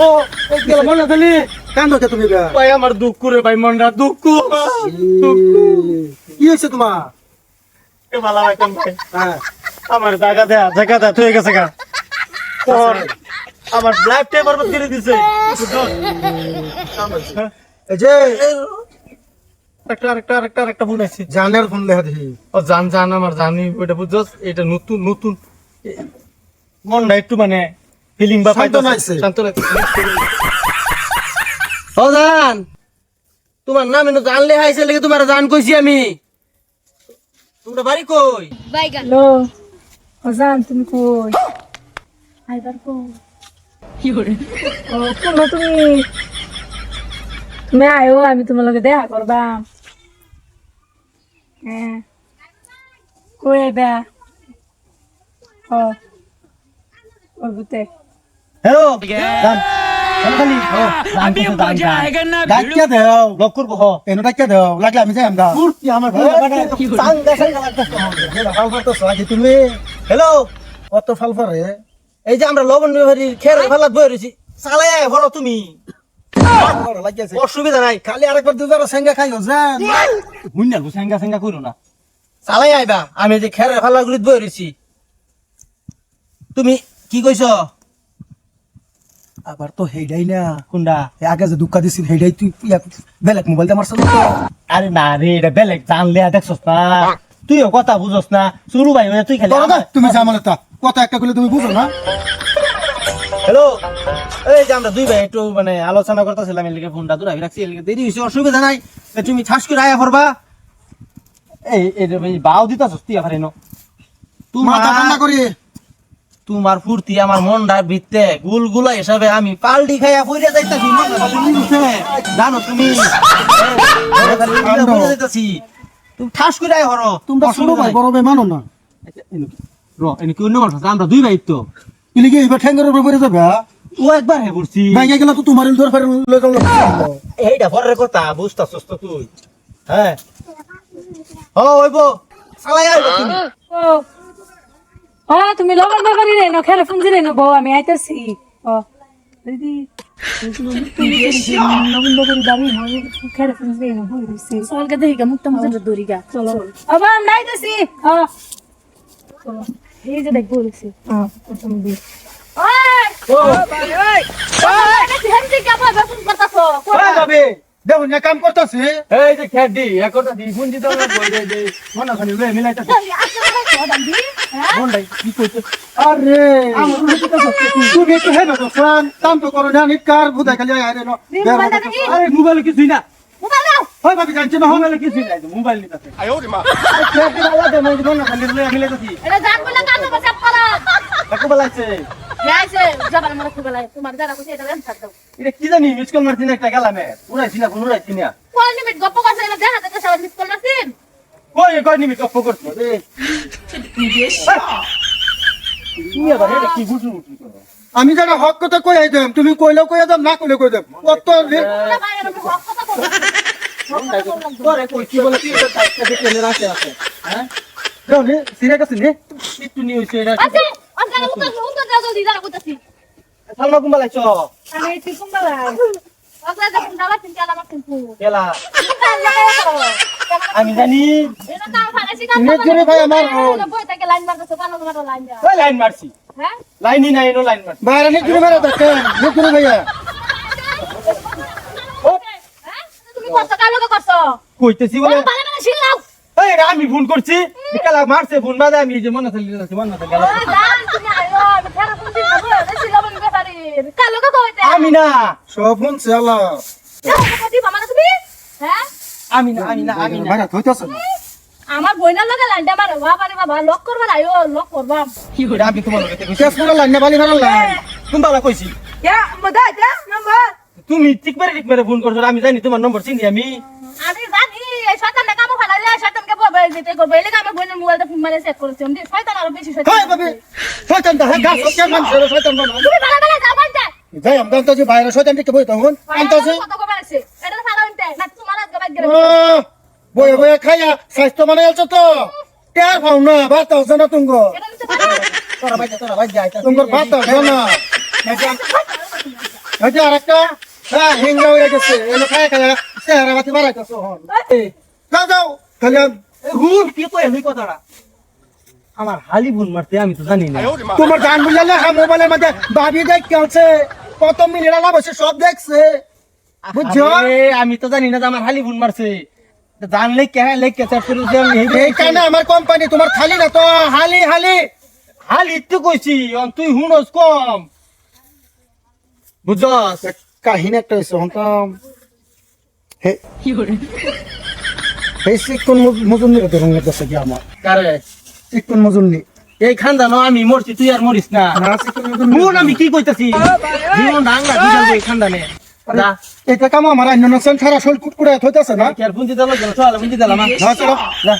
ও গেল মনে খালি কান্দো কে তুমি গা? ভাই আমার দুঃখ রে ভাই মনটা দুঃখ কি হয়েছে তোমার? এ ভালো ভাই কোন ভাই হ্যাঁ আমার জায়গা দেয়া তুই গেছে গা তোর আমার লাইফ টাইম বরবাদ করে দিছে এই যে আরেকটা ফোন আছে জানের ফোন লেখা দেখি। ও জান আমার জানি ওইটা বুঝছস এটা নতুন মনটা একটু মানে ফিলিং বা সান্ত্বনা আইছে। শান্ত লাগছে ও জান তোমার নাম এনে জানলে হাইছে লেগে তোমার জান কইছি আমি তোমরা বাড়ি কই হ্যালো অজান তুমি কই আইবার কই ও কোন তুমি তুমি আয়ো আমি তোমার লগে দেখা করবা হ্যাঁ কই আইবা ও ও বুতে হ্যালো জান খালি আমি মজা আएगा না ডাকিয়া দেও, ব্লক করব হ এনো ডাকিয়া দেও, লাগলে আমি যাই আমরা। কুর্তি আমার ভালো লাগে সাঙ্গা লাগতেছে। ফাল ফালতেছ আগে তুমি। হ্যালো কত ফাল ফারে? এই যে আমরা লবণ বিহারি খের ফালাত বই রইছি চালাই আয় ভরো তুমি বড় লাগিয়েছে। অসুবিধা নাই খালি আরেকবার দুবার সেঙ্গা খাইও জান। বুঝনা সেঙ্গা কইরো না চালাই আইবা আমি যে খের ফালাগুলি বই রইছি তুমি কি কইছো আবার তো হেইডাই না। কোনডা এ আগে যে দুঃখা দিছিল হেইডাই তুই বেলেগ মোবাইল দিয়ে মারছস তো। আরে না রে এটা বেলেগ জানলে দেখছস না তুইও কথা বুঝছস না শুরু ভাই হয়ে তুই খালি ধরো না, তুমি জামালতা কথা একটা কইলে তুমি বুঝো না। হ্যালো এই যে আমরা দুই ভাই একটু মানে আলোচনা করতেছিলাম এর লিগে ফোনটা দূরে রাখছি এর লিগে দেরি হইছে অসুবিধা নাই তুমি ঠাস করে আয়া করবা এই বাও দিতাছস তুই আবার এনো মাথা ঠান্ডা করি। তোমার ফুর্তি আমার মনটার ভিতরে গুলগুলা হিসাবে আমি পাল্টি খাইয়া পড়ে যাইতাছি জানো তুমি পড়ে যাইতাছি তুমি ঠাস করে আয় হরো তোমরা ছোট ভাই বড় ভাই মানো না। এনে কি অন্য মানুষ আছে? আমরা দুই ভাই তো ইলি কি এবার ঠ্যাঙ্গের উপরে পড়ে যাবে? ও একবার হে পড়ছি ভাইয়া গেলে তো তোমার ধর ফের লয়ে যাও। এইটা পরের কথা বুঝতাছস তো তুই হ্যাঁ ও ওইব চালাই আইব তুমি ও ও তুমি লবণ ব্যাপারি রে না খেলে ফোন দিলে না বউ আমি আইতাছি ও দিদি লবণ ব্যাপারি দাবি হয় খেলে ফোন দিলে না বই দিছি সলকে দেখি মুক্ত মজা দড়িগা চলো আবার আমি আইতাছি চলো এই যে দেখ বলছি তুমি দি ও যাবে দেখুন না কাম করতেছে। এই যে খেডি একটা দি গুঞ্জি দাও না বই দে মনে খালি লয়ে মিলাইতাছ মনটাই কি কইতে আরে তুমি একটু হেবে তো ফ্রান কাম তো করো না নিকার বুদাই খালি আরে না। আরে মোবাইল কিছুই না হয় ভাবি জানছ না মোবাইল কিছুই নাই মোবাইল নিতাছে খেডি আলা দে মানে মনে খালি লয়ে মিলাইতাছি একো বলাইছে এটা কি জানি মিস কল মারছিস একটা গেলামে উড়াইছি না উড়াইছি না কই নিমি কপ করছ রে কি আবার এটা কি বুঝু আমি যেটা হক কথা কই আইতাম তুমি কইলেও কই আইতাম না কইলেও কই দাম কত তোরে কই কি বলে কি টাইপটা দেখে নে রাখে আছে হ্যাঁ দাও নে সিরিয়াস আছে নে একটু নিউজ এটা সালমা কুম্বালাইছ কেলা আমি জানি ওই লাইন মারছি লাইনই নাই নো লাইন মারছি বাইরে নে তুমি মেরে দেখে নে তুমি ভাইয়া কইতেছি বলে এই রে আমি ফোন করছি কেলা মারছে ফোন বাদে আমি যে মনে থাকি মনে থাকি আমি না সব ফোন চালা আমি না আমি না আমি না বাইরে কইতাছ না আমার বইনার লগে লাইনটা আমার ওয়া পারে বাবা লক করবার আইও লক করবাম কি করে আমি তোমার লগে কইছি কেস পুরো লাইন না বালি ফেরাল লাইন কুম্বালা কইছি ইয়া মদা এটা নাম্বার তুমি ঠিক মেরে ফোন করছো আমি জানি তোমার নম্বর চিনি আমি আমি জানি এই শয়তান কাম ফালালে শয়তানকে বলবে যেতে করবে এলে আমি বইনের মোবাইলটা ফোন মারে সেট করেছি আমি শয়তান আরো বেশি শয়তান হাই বাবি শয়তান দা গাছ কে মান ছেড়ে শয়তান না তুমি ভালো ভালো যাও বাইতে যাই আমরা তো যে বাইরে শয়তান দিকে বই তখন আনতাছে কত কবে আছে এটা ফালা হইতে না তোমার আজকে বাইক গেলে বয়ে বয়ে খাইয়া স্বাস্থ্য মানে আছো তো টের পাও না ভাত আছে না তুঙ্গ এটা নিতে পারো তোরা ভাই যাই তুঙ্গর ভাত আছে না এটা আরেকটা হ্যাঁ হিংগা হয়ে গেছে এলো খায় খায় চেহারা বাতি বাড়াইতেছো হন যাও যাও খালি হুন কি কই এই কথাটা আমার হালি বোন মারতে আমি তো জানি না তোমার গান বুঝলে হ্যাঁ মোবাইলের মধ্যে ভাবি দেখছে কত মিনিট বসে সব দেখছে বুঝছো আরে, আমি তো জানি না যে আমার হালি বোন মারছে জানলে কে লেখকে চাপ করে দেন এই কারণে আমার কোম্পানি তোমার খালি না তো হালি হালি হালি তো কইছি তুই হুনস কম বুঝছস কাহিনী একটা হয়েছে হতাম এই শিক্ষণ মজুরি রঙের কাছে কি আমার কারে শিক্ষণ মজুরি এই খানদানো আমি মরছি তুই আর মরিস না হুন আমি কি কইতাছি জীবন ডাঙ্গা দিছাল এই খানদানে যা এটা কাম আমার অন্য সারা শোল কুটকুড়ে হইতেছে না কি আর বুঝি দিলাম চল বুঝি দিলাম না চলো যা